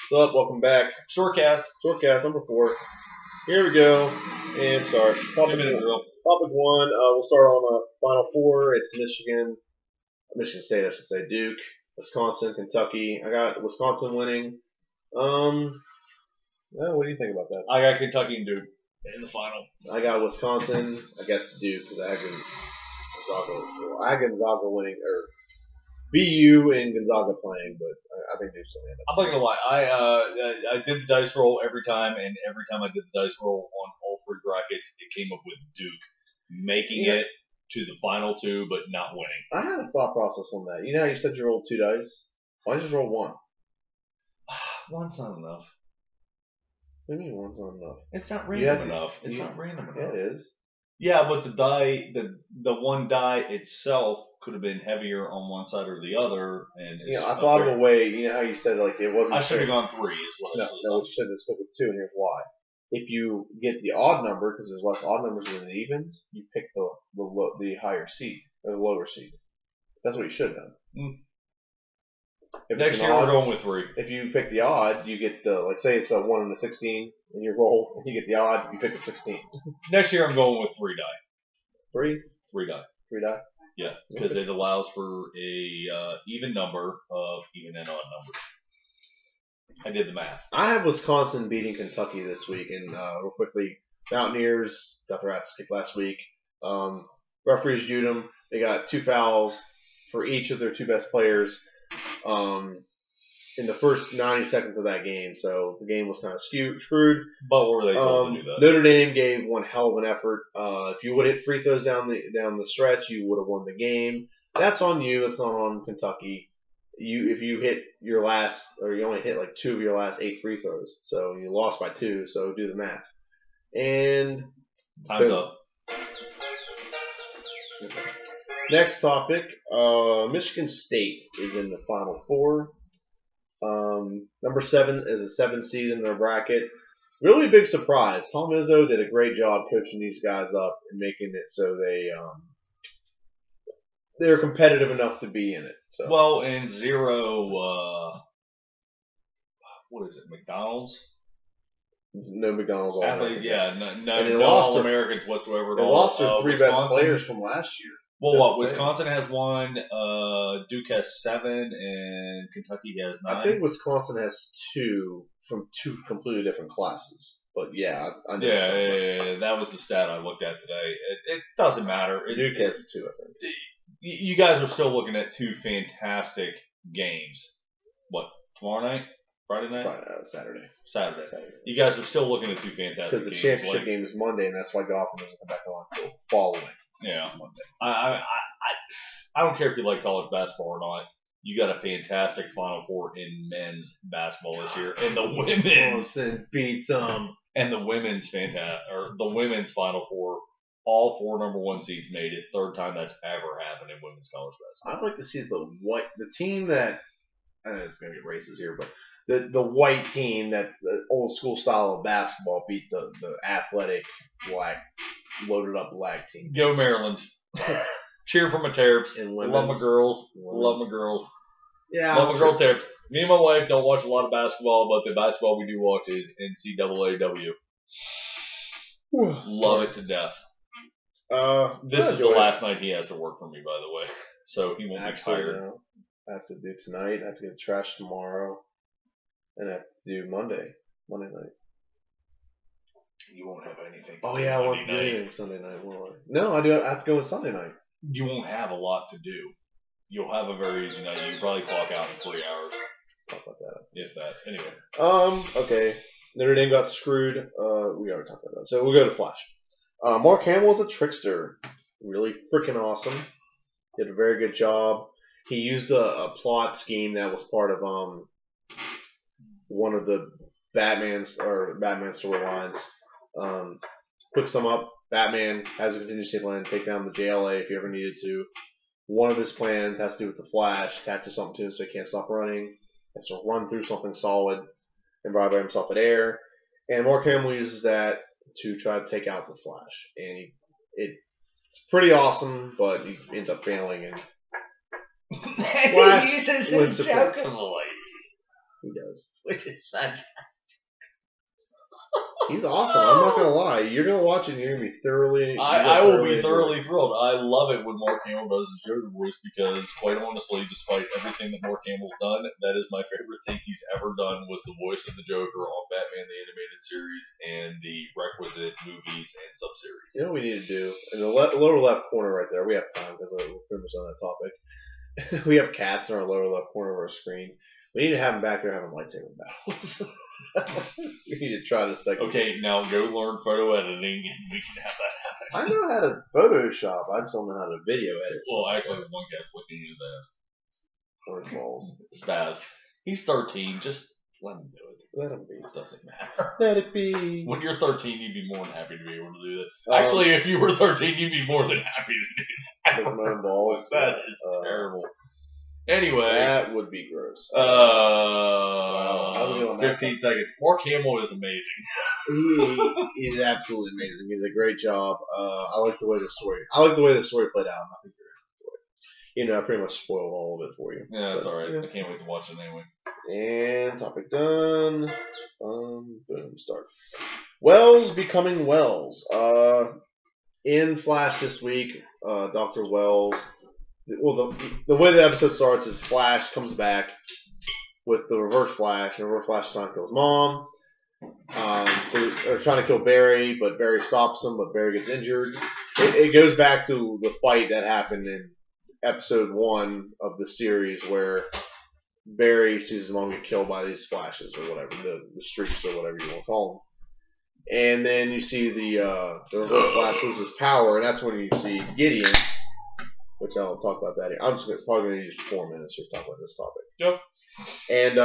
What's up? Welcome back. Shortcast. Shortcast number 4. Here we go. And start. 2-minute drill. Topic 1. We'll start on Final Four. It's Michigan State, I should say. Duke, Wisconsin, Kentucky. I got Wisconsin winning. What do you think about that? I got Kentucky and Duke in the final. I got Wisconsin. I guess Duke because I got Gonzaga winning or BU and Gonzaga playing, but I think Duke's going to end up. I'm not gonna lie. I did the dice roll every time, and every time I did the dice roll on all 3 brackets, it came up with Duke making it to the final 2, but not winning. I had a thought process on that. You know how you said you rolled 2 dice? Why don't you just roll 1? One's not enough. What do you mean one's not enough? It's not random enough. It's not random enough. Yeah, it is. Yeah, but the die, the one die itself could have been heavier on one side or the other, and I thought of a way. You know how you said like it wasn't. I should have gone 3. Is what I No, you should have stuck with 2, and here's why. If you get the odd number, because there's less odd numbers than the evens, you pick the higher seed or the lower seed. That's what you should have done. Next year we're going with 3. If you pick the odd, you get the say it's a 1 and a 16, and you roll, and you get the odd, you pick the 16. Next year I'm going with 3 die. 3 die. 3 die. Yeah, because it allows for a even number of even and odd numbers. I did the math. I have Wisconsin beating Kentucky this week, and real quickly, Mountaineers got their ass kicked last week. Referees viewed them. They got 2 fouls for each of their 2 best players in the first 90 seconds of that game, so the game was kind of screwed. But what were they told to do that? Notre Dame gave one hell of an effort. If you would have hit free throws down the stretch, you would have won the game. That's on you. It's not on Kentucky. If you hit your last, or you only hit like 2 of your last 8 free throws, so you lost by 2. So do the math. And time's up. Okay. Next topic. Michigan State is in the Final Four. Number 7 is a 7 seed in their bracket. Really big surprise. Tom Izzo did a great job coaching these guys up and making it so they're competitive enough to be in it. So. Well, and 0, what is it, McDonald's? No McDonald's All-Americans. Yeah, no All-Americans whatsoever. They lost their 3 best players from last year. Well, Wisconsin has 1, Duke has 7, and Kentucky has 9. I think Wisconsin has 2 from 2 completely different classes. But yeah, I know. Yeah, that was the stat I looked at today. It doesn't matter. Duke has 2, I think. You guys are still looking at 2 fantastic games. What, tomorrow night? Friday night? Saturday. You guys are still looking at 2 fantastic games. Because the championship game is Monday, and that's why Goffin doesn't come back on until following. Yeah. Monday. I don't care if you like college basketball or not. You got a fantastic Final Four in men's basketball this year, and the women's beats and the women's the women's Final Four. All 4 number 1 seeds made it. 3rd time that's ever happened in women's college basketball. I'd like to see the team that, I know it's going to get racist here, but the white team that the old school style of basketball beat the athletic black loaded up black team. Go Maryland. Cheer for my Terps. And love my girls. Love my girls. Yeah. Love my girl Terps. Me and my wife don't watch a lot of basketball, but the basketball we do watch is NCAAW. Love it to death. This is the last night he has to work for me, by the way. So he won't be tired. No. I have to do tonight. I have to get trash tomorrow. And I have to do Monday night. You won't have anything. Oh yeah, I won't do anything Sunday night. No, I do. I have to go on Sunday night. You won't have a lot to do. You'll have a very easy night. You probably clock out in 3 hours. Talk about that. If that. Anyway. Okay. Notre Dame got screwed. We already talked about that. So we'll go to Flash. Mark Hamill is a trickster. Really freaking awesome. Did a very good job. He used a plot scheme that was part of one of the Batman storylines. Quick sum up, Batman has a contingency plan to take down the JLA if he ever needed to. One of his plans has to do with the Flash, attaches something to him so he can't stop running. Has to run through something solid and vibrate himself in air. And Mark Hamill uses that to try to take out the Flash. And it's pretty awesome, but he ends up failing. And He uses his Joker voice. He does. which is fantastic. He's awesome. I'm not gonna lie. You're gonna watch it and you're gonna be thoroughly. I will be thoroughly thrilled. I love it when Mark Hamill does his Joker voice because, quite honestly, despite everything that Mark Hamill's done, that is my favorite thing he's ever done was the voice of the Joker on Batman the Animated Series and the requisite movies and subseries. You know what we need to do? In the lower left corner right there, we have time because we're pretty much on that topic. We have cats in our lower left corner of our screen. We need to have them back there having lightsaber battles. We need to try this second. Okay, now go learn photo editing and we can have that happen. I know how to Photoshop. I just don't know how to video edit. Well, actually, the one guy's licking his ass. Or balls. Spaz. He's 13. Just let him do it. Let him be. It doesn't matter. Let it be. When you're 13, you'd be more than happy to be able to do that. Actually, if you were 13, you'd be more than happy to do that. With my own balls. That is terrible. Anyway. That would be gross. Wow. 15 seconds. Mark Hamill is amazing. He's absolutely amazing. He did a great job. I like the way the story played out. I think you're I pretty much spoiled all of it for you. Yeah, that's alright. I can't wait to watch it anyway. And topic done. Boom, start. Wells becoming Wells. In Flash this week, Dr. Wells. Well, the way the episode starts is Flash comes back with the Reverse Flash, and Reverse Flash is trying to kill his mom. They're trying to kill Barry, but Barry stops him, but Barry gets injured. It goes back to the fight that happened in episode 1 of the series where Barry sees his mom get killed by these flashes or whatever, the streaks or whatever you want to call them. And then you see the Reverse Flash loses power, and that's when you see Gideon. Which I'll talk about that here. I'm just probably going to use 4 minutes to talk about this topic. Yep. And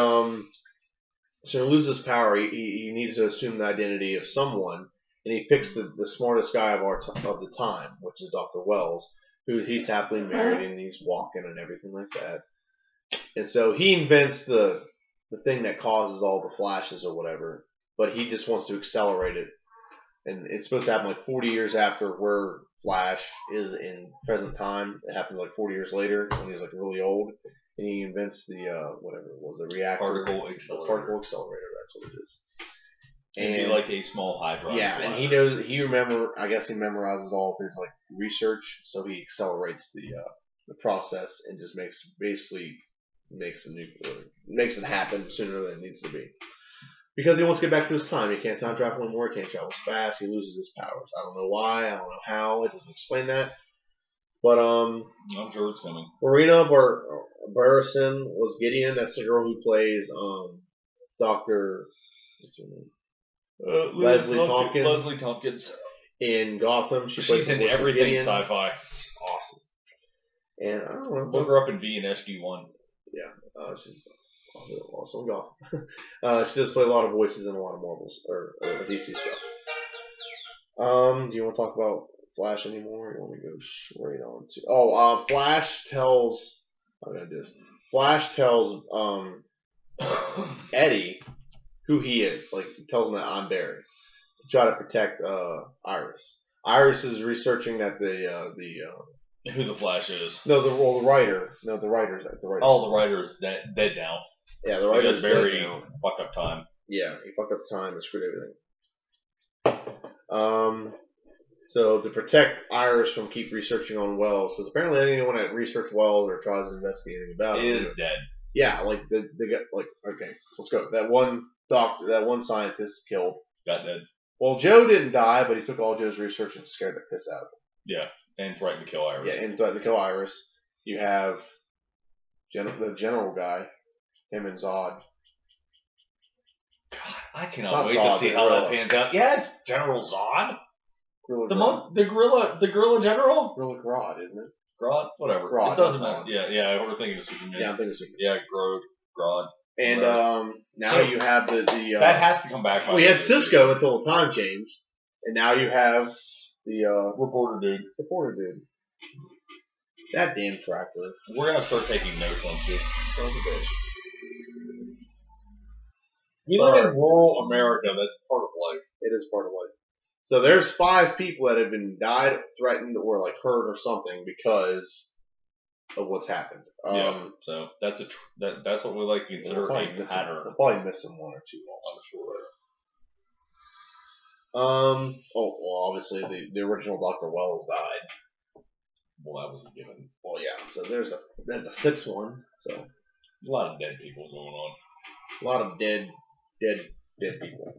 so he loses power. He needs to assume the identity of someone, and he picks the smartest guy of the time, which is Dr. Wells, who he's happily married and he's walking and everything like that. And so he invents the thing that causes all the flashes or whatever, but he just wants to accelerate it. And it's supposed to happen like 40 years after where Flash is in present time. It happens like 40 years later when he's like really old, and he invents the whatever it was, the reactor, particle accelerator. That's what it is. And it'd be like a small hydrogen. Yeah, and he knows. I guess he memorizes all of his like research, so he accelerates the process and just makes it happen sooner than it needs to be. Because he wants to get back to his time. He can't time travel anymore. He can't travel as fast. He loses his powers. I don't know why. I don't know how. It doesn't explain that. But I'm sure it's coming. Marina Barrison was Gideon. That's the girl who plays Dr. What's her name? Leslie Tompkins. Leslie Tompkins. In Gotham. She's in everything sci-fi. She's awesome. And I don't know. Look her up in V and SG-1. Yeah. She's also in Gotham. She does play a lot of voices in a lot of Marvels or DC stuff. Do you want to talk about Flash anymore? Or you want me to go straight on to? Flash tells. I'm gonna do this. Flash tells Eddie who he is. Like he tells him that I'm Barry to try to protect Iris. Iris is researching that who the Flash is. No, the writer. No, the writer's the writer. Oh, the writer's dead now. Yeah, the writer's very fucked up time. Yeah, he fucked up time and screwed everything. So to protect Iris from keep researching on Wells, because apparently anyone that researches Wells or tries to investigate anything about it is dead. Yeah, like they got like okay, let's go. That one doctor, that one scientist killed. Got dead. Well, Joe didn't die, but he took all Joe's research and scared the piss out of him. Yeah, and threatened to kill Iris. Yeah, and threatened to kill Iris. You have the general guy, him and Zod. God, I cannot wait to see how that pans out. Yeah, it's General Zod. The gorilla general? Gorilla Grodd, isn't it? Grodd? Whatever. Grodd, it doesn't matter. Yeah, we're thinking of Superman. Yeah, I'm thinking of Superman. Yeah, Grodd. And now you have the that has to come back. We had Cisco until the time changed, and now you have the reporter dude. That damn tractor. We're gonna start taking notes on shit. Son of a bitch. We live in rural America. That's part of life. It is part of life. So there's 5 people that have been died, threatened, or like hurt or something because of what's happened. Yeah. So that's that's what we like to consider we'll a pattern. We'll probably miss them one or two also. Oh well, obviously the original Dr. Wells died. Well, that was a given. Well, yeah. So there's a sixth one. So a lot of dead people going on. A lot of dead people.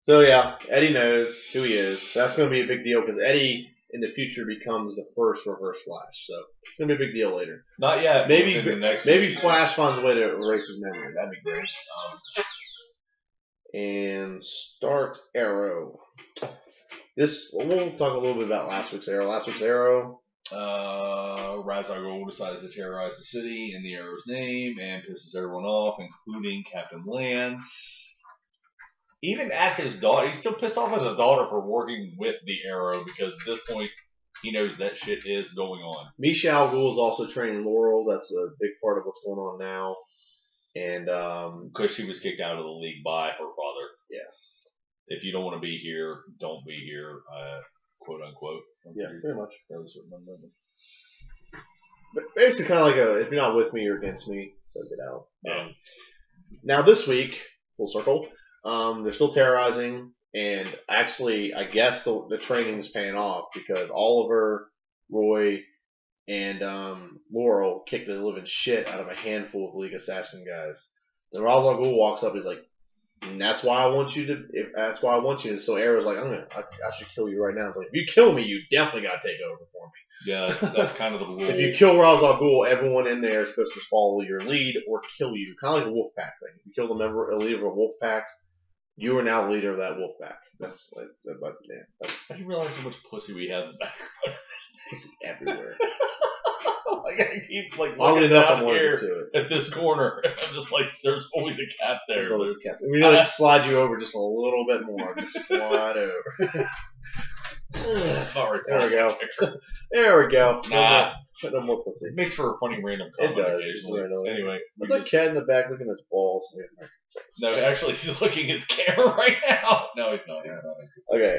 So yeah, Eddie knows who he is. That's going to be a big deal because Eddie in the future becomes the first Reverse Flash. So it's going to be a big deal later. Not yet. Maybe Flash finds a way to erase his memory. That'd be great. And start Arrow. We'll talk a little bit about last week's Arrow. Last week's Arrow. Ra's al Ghul decides to terrorize the city in the Arrow's name and pisses everyone off, including Captain Lance. Even at his daughter, he's still pissed off at his daughter for working with the Arrow because at this point he knows that shit is going on. Misha Al Ghul is also training Laurel. That's a big part of what's going on now. And because she was kicked out of the league by her father. Yeah. If you don't want to be here, don't be here. Quote unquote. Yeah, pretty much. That was what my name. But basically, kind of like if you're not with me, you're against me. So get out. Yeah. Now this week, full circle. They're still terrorizing, and actually, I guess the training's paying off because Oliver, Roy, and Laurel kicked the living shit out of a handful of League Assassin guys. Then Ra's al Ghul walks up, he's like, and that's why I want you to. That's why I want you. And so Arrow's like, I should kill you right now. It's like, if you kill me, you definitely gotta take over for me. Yeah, that's kind of the rule. If you kill Ra's al Ghul, everyone in there is supposed to follow your lead or kill you. Kind of like a wolf pack thing. If you kill a leader of a wolf pack, you are now the leader of that wolf pack. That's like, yeah. I didn't realize how much pussy we have in the background of this Pussy everywhere. Like I keep like Oddly looking enough, down I'm here allergic to it. at this corner. I'm just like, there's always a cat there. There's always a cat. We need to slide you over just a little bit more. Just slide over. Sorry, there we go. There we go. Nah. No more pussy. It makes for a funny random It comment does. occasionally. Anyway. There's that cat in the back looking at his balls. No, actually, he's looking at the camera right now. No, he's not. Yeah. Okay,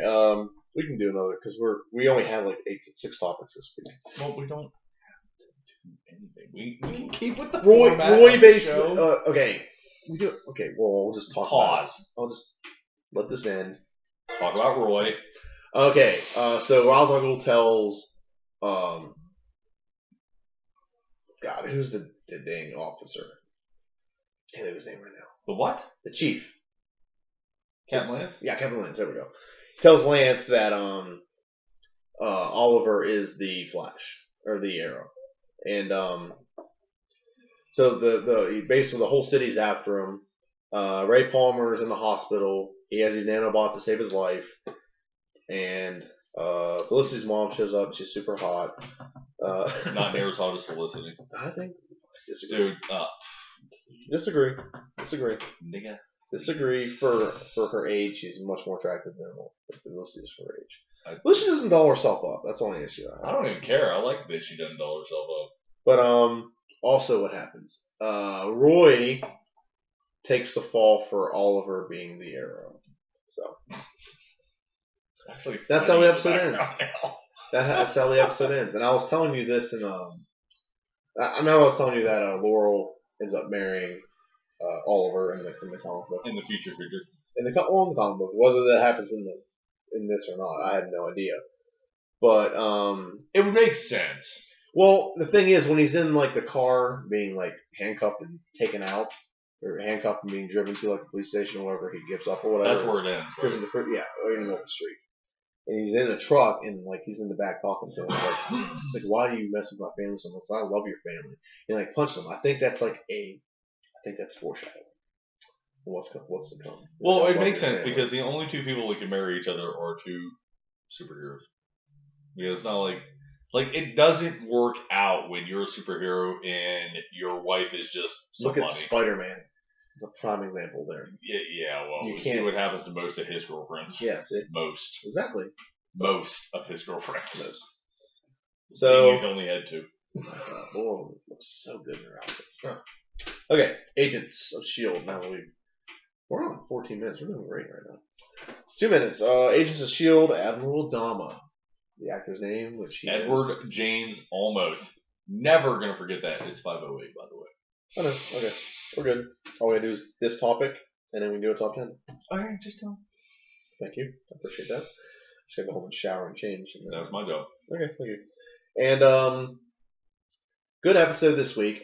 we can do another because we only have like 6 topics this week. Well, we don't have to do anything. We can keep with the Roy based. Okay, we do. Okay, well, we'll just talk. Pause. I'll just let this end. Talk about Roy. Okay, so Ra's al Ghul tells God, who's the dang officer? I can't think of his name right now. The what? The chief. Captain Lance? Yeah, Captain Lance. There we go. He tells Lance that Oliver is the Flash or the Arrow, and so basically the whole city's after him. Ray Palmer is in the hospital. He has these nanobots to save his life, and Felicity's mom shows up. She's super hot. Not near as hot as Felicity. I think. Disagree. Dude, Disagree. Nigga. Disagree. For her age, she's much more attractive than Felicity's for her age. Felicity doesn't doll herself up. That's the only issue I have. I don't even care. I like that she doesn't doll herself up. But also what happens? Roy takes the fall for Oliver being the Arrow. So actually, that's how the episode ends. That's how the episode ends. And I was telling you this, and I know I was telling you that Laurel ends up marrying Oliver in the comic book. In the future. In the comic book, whether that happens in this or not, I have no idea. But it would make sense. Well, the thing is, when he's in like the car, being like handcuffed and taken out, or handcuffed and being driven to like a police station or wherever he gives up or whatever. That's where it ends. Right? Yeah, or in the open street. And he's in a truck and like he's in the back talking to him like why do you mess with my family so much? I love your family. And like punch him. I think that's foreshadowing. What's to come? Well, it makes sense because the only two people that can marry each other are two superheroes. Because it's not like it doesn't work out when you're a superhero and your wife is just somebody. Look at Spider-Man. It's a prime example there. Yeah. Well, we see what happens to most of his girlfriends. Yes. Most. Exactly. Most of his girlfriends. Most. So he's only had 2. Laurel looks so good in her outfits. Huh. Okay, Agents of S.H.I.E.L.D. Now we're on 14 minutes. We're doing great right now. 2 minutes. Agents of S.H.I.E.L.D. Admiral Adama. The actor's name, which he Edward James Olmos. Never gonna forget that. It's 5:08, by the way. I know. Okay, we're good. All we gotta do is this topic, and then we can do a top 10. Okay, just tell me. Thank you. I appreciate that. Just gotta go home and shower and change. And That was my job. Okay, thank you. And good episode this week.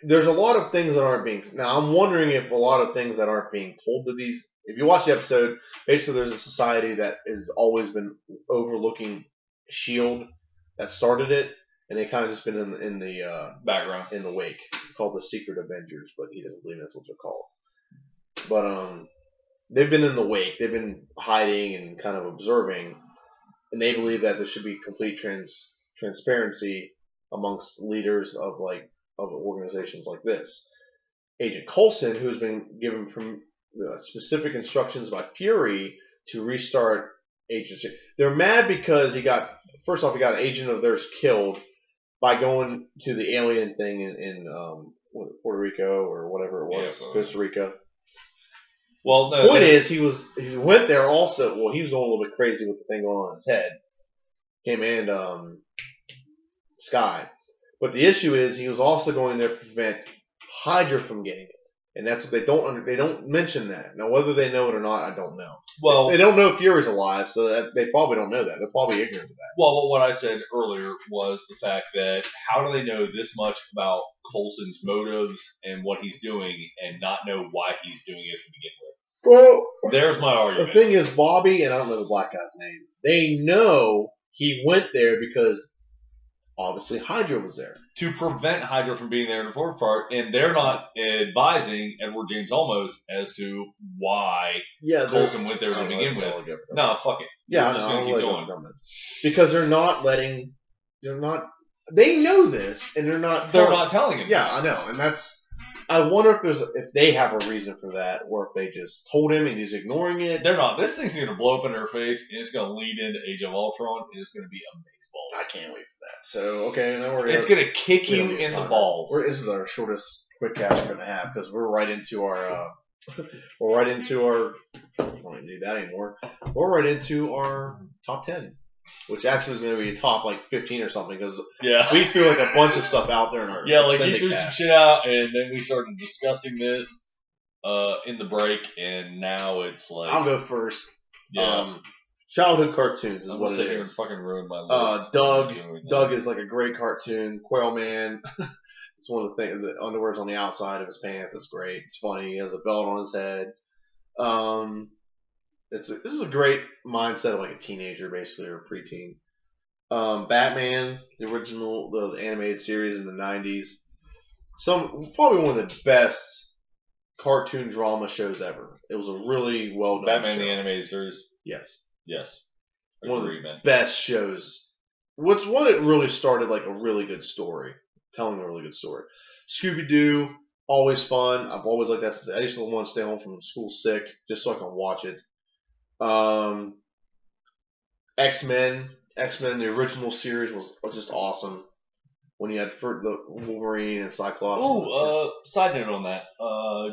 There's a lot of things that aren't being. Now I'm wondering if a lot of things that aren't being told to these. If you watch the episode, basically there's a society that has always been overlooking S.H.I.E.L.D. that started it, and they kind of just been in the Background. in the wake, called the Secret Avengers, but he doesn't believe that's what they're called. But they've been in the wake. They've been hiding and kind of observing, and they believe that there should be complete transparency amongst leaders of organizations like this. Agent Coulson, who's been given specific instructions by Fury to restart Agent S.H.I.E.L.D. They're mad because he got an agent of theirs killed by going to the alien thing in Puerto Rico or whatever it was, Costa Rica. Well, the point is, he went there also. Well, he was going a little bit crazy with the thing going on his head. Him and Sky. But the issue is, he was also going there to prevent Hydra from getting it, and that's what they don't mention that. Now, whether they know it or not, I don't know. Well, they don't know if Fury's alive, so they probably don't know that. They're probably ignorant of that. Well, what I said earlier was the fact that how do they know this much about Coulson's motives and what he's doing, and not know why he's doing it to begin with? Well, there's my argument. The thing is, Bobby, and I don't know the black guy's name, they know he went there because obviously Hydra was there. To prevent Hydra from being there in the fourth part, and they're not advising Edward James Olmos as to why Coulson went there to begin with. No, fuck it. Yeah, I'm just going to keep going. Because they know this, and they're not telling him. Yeah, I know, and I wonder if they have a reason for that, or if they just told him and he's ignoring it. They're not. This thing's going to blow up in their face, and it's going to lead into Age of Ultron, and it's going to be amazeballs. I can't wait for that. So, okay, now it's going to kick you in the balls. This is our shortest quick cast we're going to have, because we're right into our I don't even need that anymore. We're right into our top 10. Which actually is going to be a top 15 or something, because we threw a bunch of stuff out there in our you threw some shit out, and then we started discussing this in the break, and now it's I'll go first. Yeah. Childhood cartoons is what it is. Here and fucking ruin my list. Doug is a great cartoon. Quail Man. It's one of the things. The underwear's on the outside of his pants. It's great. It's funny. He has a belt on his head. This is a great mindset of a teenager, basically, or a preteen. Batman, the original, the animated series in the 90s. Probably one of the best cartoon drama shows ever. It was a really well done Batman show. The animated series? Yes. One of the best shows. What it really started a really good story. Telling a really good story. Scooby-Doo, always fun. I've always liked that. I used to want to stay home from school sick just so I can watch it. X-Men, the original series was just awesome. When you had the Wolverine and Cyclops. Oh, side note on that.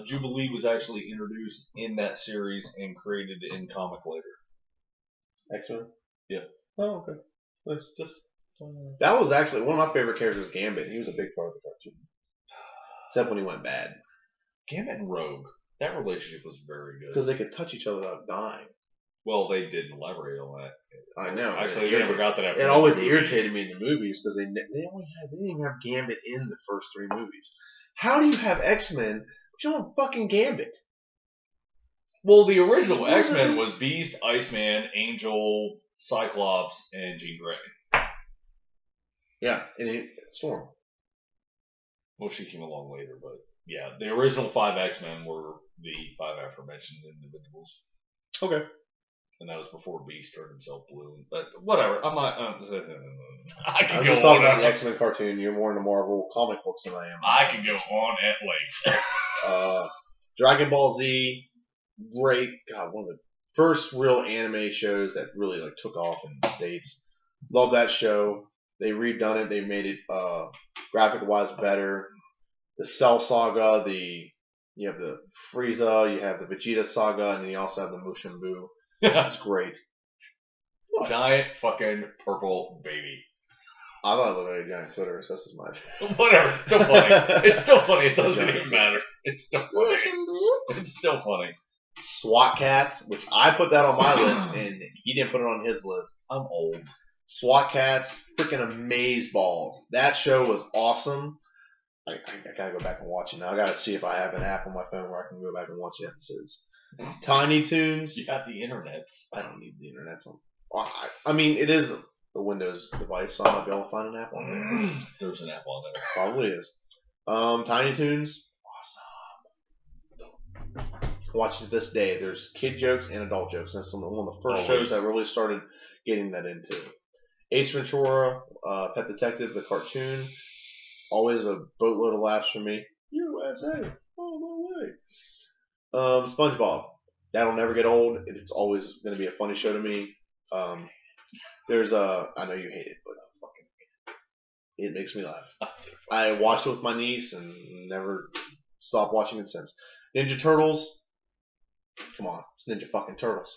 Jubilee was actually introduced in that series and created in comic later. X-Men? Yeah. Oh, okay. That was actually one of my favorite characters, Gambit. He was a big part of the cartoon. Except when he went bad. Gambit and Rogue. That relationship was very good. Because they could touch each other without dying. Well, they did elaborate on that. I know. Actually, they never got that. It always irritated me in the movies because they didn't even have Gambit in the first 3 movies. How do you have X-Men but you don't have fucking Gambit? Well, the original X-Men was Beast, Iceman, Angel, Cyclops, and Jean Grey. Yeah, and Storm. Well, she came along later, but yeah, the original 5 X-Men were the 5 aforementioned individuals. Okay. And that was before Beast turned himself blue. But whatever, I'm not. I'm just talking about the X-Men cartoon. You're more into Marvel comic books than I am. I can go on at length. Dragon Ball Z, great. God, one of the first real anime shows that really took off in the States. Love that show. They redone it. They made it graphic-wise better. The Cell Saga, you have the Frieza, you have the Vegeta Saga, and then you also have the Mushin Buu. It's great. Giant fucking purple baby. I thought I looked like a giant clitoris. That's just my. Whatever. It's still funny. It's still funny. It doesn't even matter. It's still funny. It's still funny. SWAT Cats, which I put that on my list, and he didn't put it on his list. I'm old. SWAT Cats, freaking Amazeballs. That show was awesome. I gotta go back and watch it now. I gotta see if I have an app on my phone where I can go back and watch the episodes. Tiny Toons. You got the internet. I don't need the internet. So, I mean, it is a Windows device, so I might be able to find an app on there. There's an app on there. Probably is. Tiny Toons. Awesome. Watch it to this day. There's kid jokes and adult jokes. That's one of the first shows that really started getting that into. Ace Ventura, Pet Detective, the cartoon. Always a boatload of laughs for me. USA, all the way. SpongeBob. That'll never get old. It's always going to be a funny show to me. There's I know you hate it, but it makes me laugh. I watched it with my niece and never stopped watching it since. Ninja Turtles. Come on, it's Ninja fucking Turtles.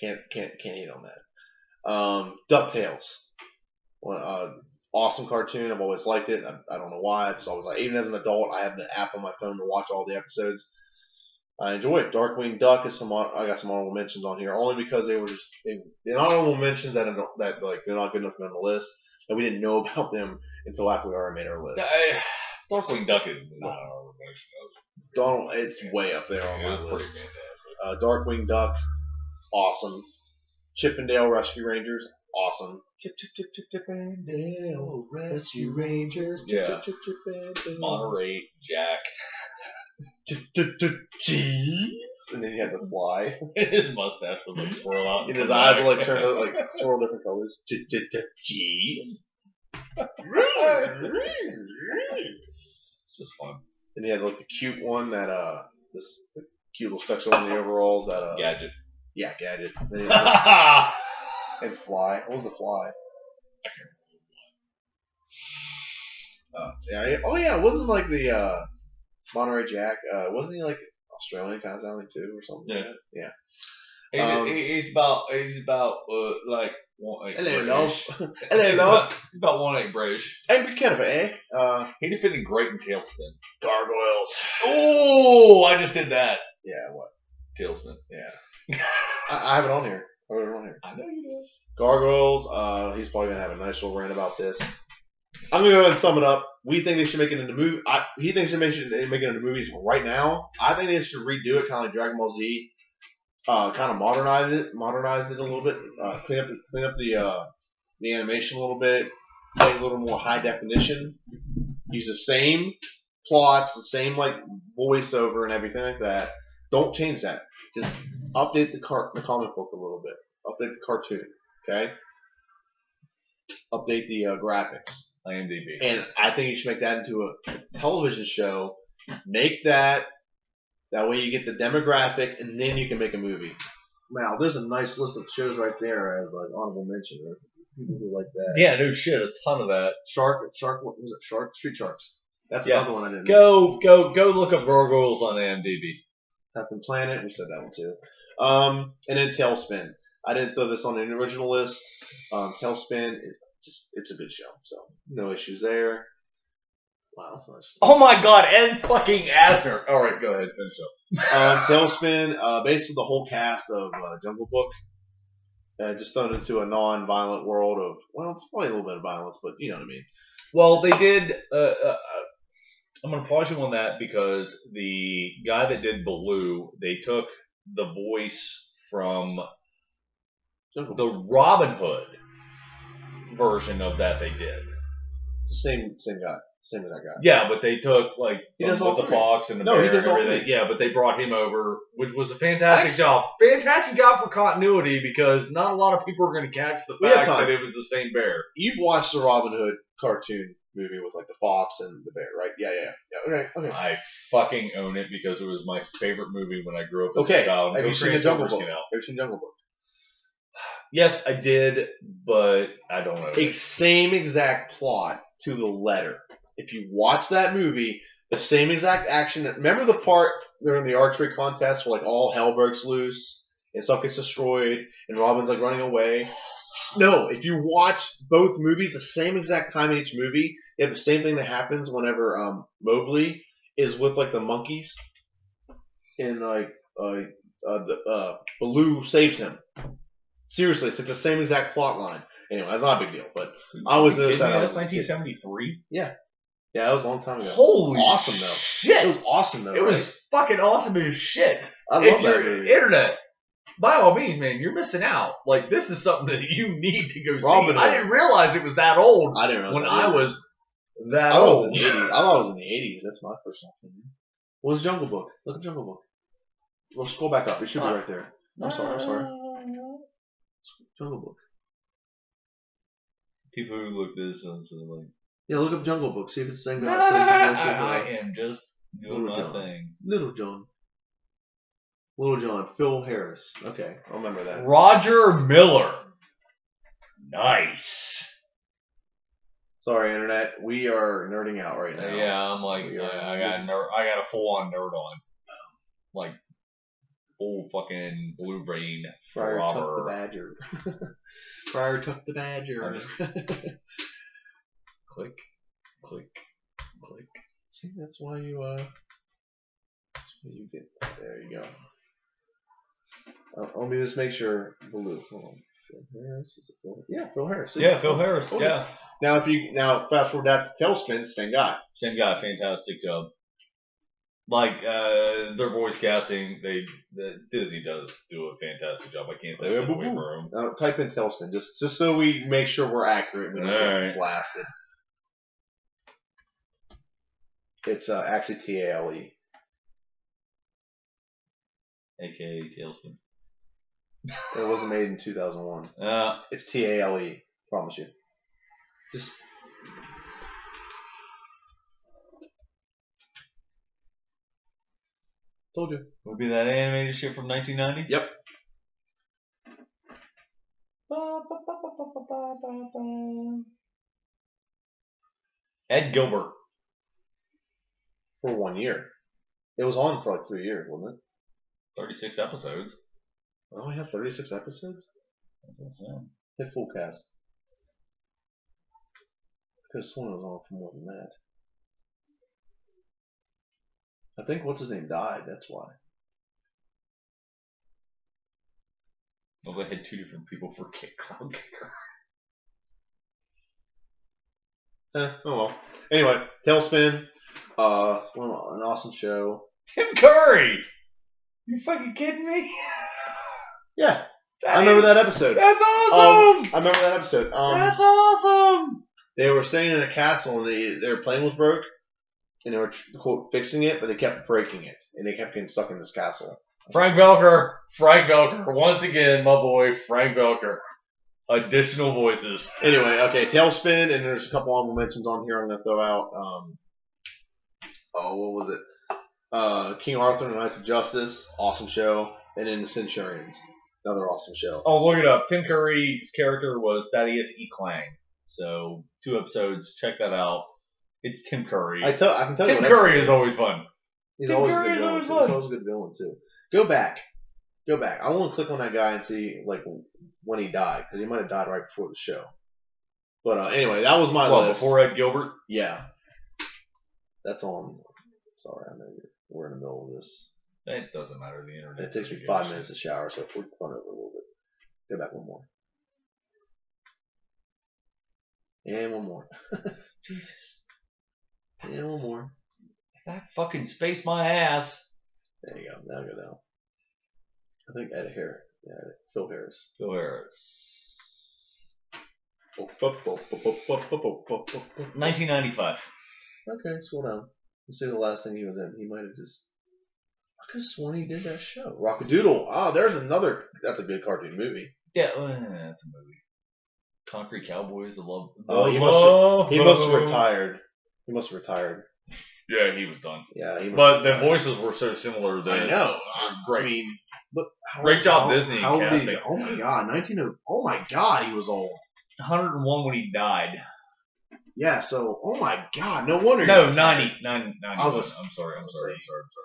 Can't hate on that. DuckTales. Awesome cartoon. I've always liked it. I don't know why. It's always like, even as an adult, I have the app on my phone to watch all the episodes. I enjoy it. Darkwing Duck is I got some honorable mentions on here only because they're honorable mentions that like they're not good enough to be on the list, and we didn't know about them until after we already made our list. Darkwing Duck is not an honorable mention. Donald, it's way up there on my list. Darkwing Duck, awesome. Chip and Dale Rescue Rangers, awesome. Chip and Dale Rescue Rangers. Yeah. Monterey Jack. Jeez. And then he had the fly. His mustache would like swirl out. And his eyes would like turn like swirl different colors. Jeez. It's just fun. And he had like the cute one that the cute little sexual one in the overalls that Gadget. Yeah, Gadget. And Fly. What was the Fly? It wasn't like the Monterey Jack. Wasn't he like Australian kind of sounding too, or something? Yeah. Yeah. He's about like hello, love. Hello, love. He's about 1.8 British. Hey, be careful, eh? He defended great in Tailspin. Gargoyles. Oh, I just did that. Yeah, what? Tailspin. Yeah. I have it on here. I know you do. Gargoyles. He's probably gonna have a nice little rant about this. I'm gonna go ahead and sum it up. We think they should make it into movie. He thinks they should make it into movies right now. I think they should redo it, kind of like Dragon Ball Z. Kind of modernized it a little bit. Clean up the animation a little bit. Make it a little more high definition. Use the same plots, the same like voiceover and everything like that. Don't change that. Just update the comic book a little bit. Update the cartoon. Okay. Update the graphics. IMDb. And I think you should make that into a television show. Make that way you get the demographic, and then you can make a movie. Wow, there's a nice list of shows right there as like honorable mention. Right? People who like that. Yeah, no shit, a ton of that. Shark. What was it? Shark. Street Sharks. That's another one I didn't. Go look up Gargoyles on IMDb. Captain Planet. We said that one too. And then Tailspin. I didn't throw this on the original list. Tailspin is it's a good show, so no issues there. Wow, that's nice. Oh my god, Ed fucking Asner. Alright, go ahead, finish up. Tailspin, basically the whole cast of Jungle Book, just thrown into a non-violent world of, well, it's probably a little bit of violence, but you know what I mean. Well, they did, I'm going to pause you on that because the guy that did Baloo, they took the voice from the Robin Hood version of that they did. It's the same guy. Same as that guy. Yeah, but they took like the fox and the bear and everything. Yeah, but they brought him over, which was a fantastic job. Fantastic job for continuity because not a lot of people are going to catch the fact that it was the same bear. You've watched the Robin Hood cartoon movie with like the fox and the bear, right? Yeah. Okay. I fucking own it because it was my favorite movie when I grew up as a child. Have you seen the Jungle Book? Have you seen Jungle Book? Yes, I did, but I don't know. Same exact plot to the letter. If you watch that movie, the same exact action. Remember the part during the archery contest where like all hell breaks loose and stuff gets destroyed, and Robin's like running away. No, if you watch both movies, the same exact time in each movie, they have the same thing that happens whenever Mowgli is with like the monkeys, and like Baloo saves him. Seriously, it's like the same exact plot line. Anyway, that's not a big deal, but I always noticed that. That's 1973. Yeah, that was a long time ago. Holy awesome though. shit! It was awesome though. It was fucking awesome as shit. I If love that you're movie. internet, by all means, man, you're missing out. Like, this is something that you need to go Robin see. I Hood. didn't realize it was that old I didn't realize when that I either. was that I thought it was old. in the 80s. I thought it was in the 80s. That's my personal opinion. What was Jungle Book? Look at Jungle Book. Well, scroll back up. It should be right there. I'm sorry. Jungle Book. People who look this and so like, Yeah, look up Jungle Book. See if it's the same guy. I am just doing Little my John. thing. Little John. Little John. Phil Harris. Okay, I'll remember that. Roger Miller. Nice. Sorry, Internet. We are nerding out right now. Yeah, I'm like, We are- I got a full on nerd on, like full fucking blue brain Friar Tuck the robber. Badger. Friar Tuck the Badger. I just- Click, click, click. See, that's why you get. There you go. Let me just make sure. Blue. Hold on. Phil Harris. Is it Phil? Yeah, Phil Harris. See? Yeah, Phil Harris. Oh, Yeah, Now, fast forward that to Tailspin, same guy. same guy. Fantastic job. Like their voice casting, Disney does do a fantastic job. I can't think of the way for them. Type in Tailspin just so we make sure we're accurate. We don't get Alright. blasted. It's actually TALE. AKA Tailspin. It wasn't made in 2001. It's TALE. Promise you. Just. Told you. Would be that animated shit from 1990? Yep. Ed Gilbert. For 1 year. It was on for like 3 years, wasn't it? 36 episodes. Oh, we have 36 episodes? That's what I'm saying. Hit full cast. Could have sworn it was on for more than that. I think what's his name died, that's why. Well, they had two different people for Cloud Kicker. Oh well. Anyway, Tailspin. An awesome show. Tim Curry. You fucking kidding me? Yeah, I remember that episode. That's awesome. I remember that episode. That's awesome. They were staying in a castle and their plane was broke, and they were quote fixing it, but they kept breaking it, and they kept getting stuck in this castle. Frank Velker. Once again, my boy, Frank Velker. Additional voices. Anyway, okay, Tailspin, and there's a couple honorable mentions on here I'm gonna throw out. What was it? King Arthur and the Knights of Justice, awesome show, and then the Centurions, another awesome show. Oh, look it up. Tim Curry's character was Thaddeus E. Clang. So, 2 episodes. Check that out. It's Tim Curry. I can tell you. Tim what Curry episode. is always fun. He's Tim always Curry a is good villain. always Too. fun. He's always a good villain too. Go back. I want to click on that guy and see like when he died, because he might have died right before the show. But anyway, that was my list. Before Ed Gilbert? Yeah. That's on. Sorry, I know we're in the middle of this. It doesn't matter. The internet. It takes me 5 minutes to shower, so if we run over a little bit. Go back one more. And one more. Jesus. And one more. That fucking spaced my ass. There you go. Now go down. I think Ed Harris. Yeah, Phil Harris. Phil Harris. 1995. Okay, scroll down. Let's see the last thing he was in. He might have just. I could have sworn he did that show. Rockadoodle. Oh, there's another. That's a good cartoon movie. Yeah, that's a movie. Concrete Cowboys. The love. Oh, he must have retired. He must have retired. Yeah, he was done. Yeah, he must But have the retired. voices were so similar that I know. great. I mean, look. Great job, Disney, How old is he? casting. Oh my god, 19. Oh my god, he was old. 101 when he died. Yeah. So, oh my god, no wonder. he No, retired. 90. I was I'm sorry.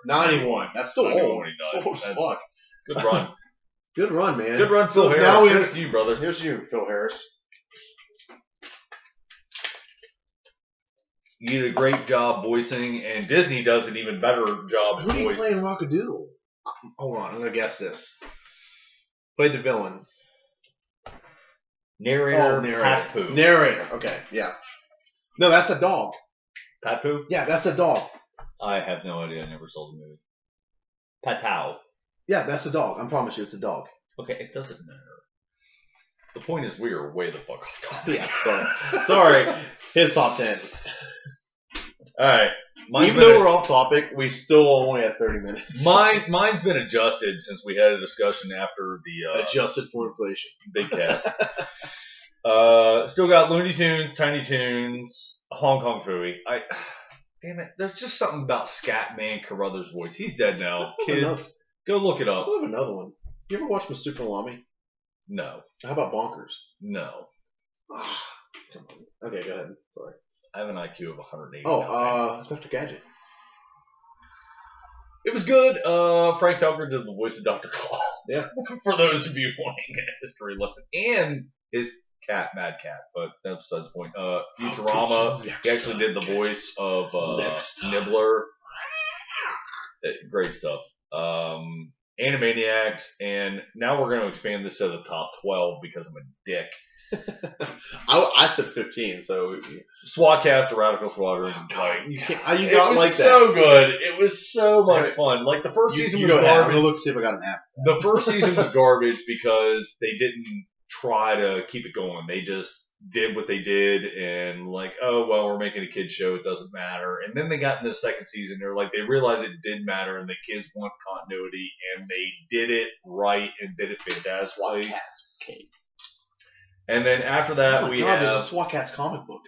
91. That's still 91 old. when he died. Still old as That's- fuck. Good run. Good run, man. Good run, Phil So Harris. now Here's to you, brother. Here's you, Phil Harris. You did a great job voicing, and Disney does an even better job Who do you voicing. play in Rockadoodle? Hold on, I'm gonna guess this. Played the villain. Narrator, Pat Poo. Narrator. Okay, yeah. No, that's a dog. Pat Poo? Yeah, that's a dog. I have no idea. I never saw the movie. Patau. Yeah, that's a dog. I promise you, it's a dog. Okay, it doesn't matter. The point is, we are way the fuck off topic. Yeah, sorry. Sorry. His top 10. All right. Even though we're off topic, we still only had 30 minutes. Mine's been adjusted since we had a discussion after the Adjusted for inflation. big cast. Still got Looney Tunes, Tiny Toons, Hong Kong Phooey. Damn it. There's just something about Scatman Carruthers' voice. He's dead now. Kids, go look it I up. love another one. You ever watch Masuka Lamy? No. How about Bonkers? No. Come on. Okay, go ahead. Sorry. I have an IQ of 180. Inspector Gadget. It was good. Frank Felker did the voice of Dr. Claw. Yeah. For those of you wanting a history lesson. And his cat, Mad Cat. But that's besides the point. Futurama. He actually did the voice of Nibbler. Great stuff. Animaniacs. And now we're going to expand this to the top 12 because I'm a dick. I said 15, so SWATcast, the Radical Squadron. you It got was like so good. It was so much fun. Like the first season was I'm garbage. gonna look see if I got an app. The first season was garbage because they didn't try to keep it going. They just did what they did and like, oh well, we're making a kids show. It doesn't matter. And then they got into the second season. They're like, they realized it did matter and the kids want continuity and they did it right and did it fantastically. Okay. And then after that, we there's have a SWAT Cats comic book.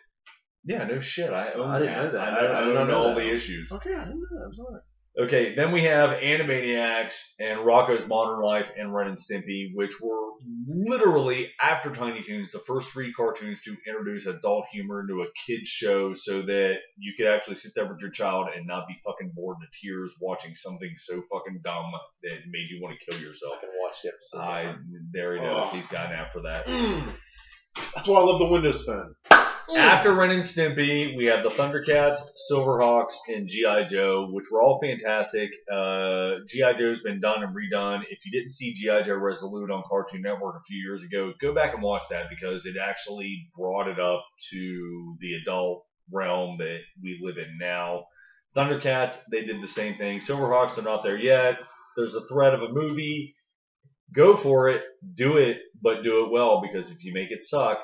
yeah, no shit. I didn't know that. I I didn't know all that. the issues. Okay, I didn't know that. I'm sorry. Okay, then we have Animaniacs and Rocko's Modern Life and Ren and Stimpy, which were literally, after Tiny Toons, the first 3 cartoons to introduce adult humor into a kid's show so that you could actually sit there with your child and not be fucking bored to tears watching something so fucking dumb that made you want to kill yourself. I can watch the episodes. There he goes. He's gotten after that. That's why I love the Windows Phone. After Ren and Stimpy, we have the Thundercats, Silverhawks, and G.I. Joe, which were all fantastic. G.I. Joe's been done and redone. If you didn't see G.I. Joe Resolute on Cartoon Network a few years ago, go back and watch that because it actually brought it up to the adult realm that we live in now. Thundercats, they did the same thing. Silverhawks are not there yet. There's a threat of a movie. Go for it. Do it, but do it well because if you make it suck,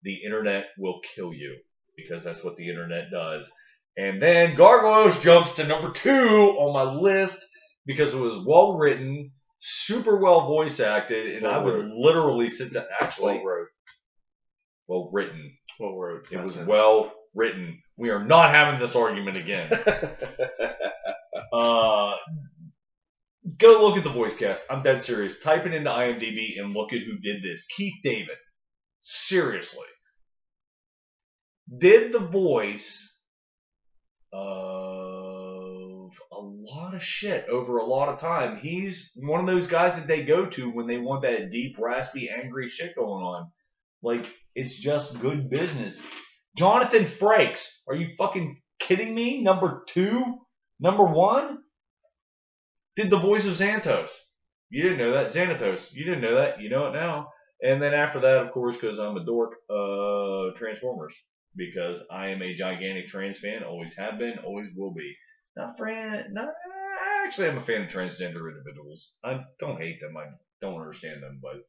the internet will kill you because that's what the internet does. And then Gargoyles jumps to number 2 on my list because it was well written, super well voice acted, and I would literally sit down. Actually, well written. It was well written. We are not having this argument again. Go look at the voice cast. I'm dead serious. Type it into IMDb and look at who did this. Keith David. Seriously. Did the voice of a lot of shit over a lot of time. He's one of those guys that they go to when they want that deep, raspy, angry shit going on. Like, it's just good business. Jonathan Frakes. Are you fucking kidding me? Number 2? Number 1? Did the voice of Xanatos. You didn't know that. Xanatos. You didn't know that. You know it now. And then after that, of course, because I'm a dork, Transformers. Because I am a gigantic trans fan. Always have been. Always will be. Actually, I'm a fan of transgender individuals. I don't hate them. I don't understand them. But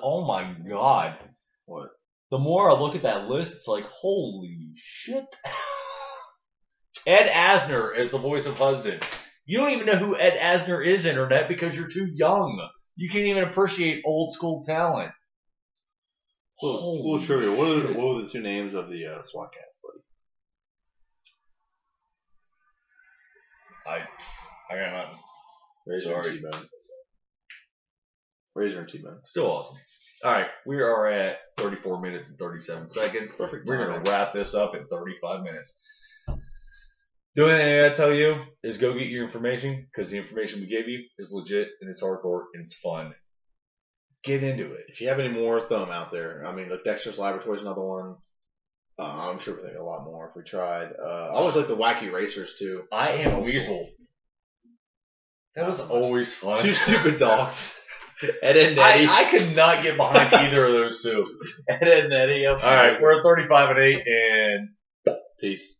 oh my god. What? The more I look at that list, it's like, holy shit. Ed Asner as the voice of Husband. You don't even know who Ed Asner is, Internet, because you're too young. You can't even appreciate old school talent. Little trivia. What were the 2 names of the SWAT Cats, buddy? I got nothing. Razor and T-Bone. Razor and T-Bone. Still awesome. All right, we are at 34 minutes and 37 seconds. Perfect. We're going to wrap this up in 35 minutes. The only thing I gotta tell you is go get your information because the information we gave you is legit and it's hardcore and it's fun. Get into it. If you have any more, throw them out there. I mean, like Dexter's Laboratory is another one. I'm sure we think a lot more if we tried. I always like the Wacky Racers too. I Am Weasel. That was always fun. Two Stupid Dogs. Ed and Nettie. I could not get behind either of those two. Ed and Nettie. All right, we're at 35 and 8, and Peace.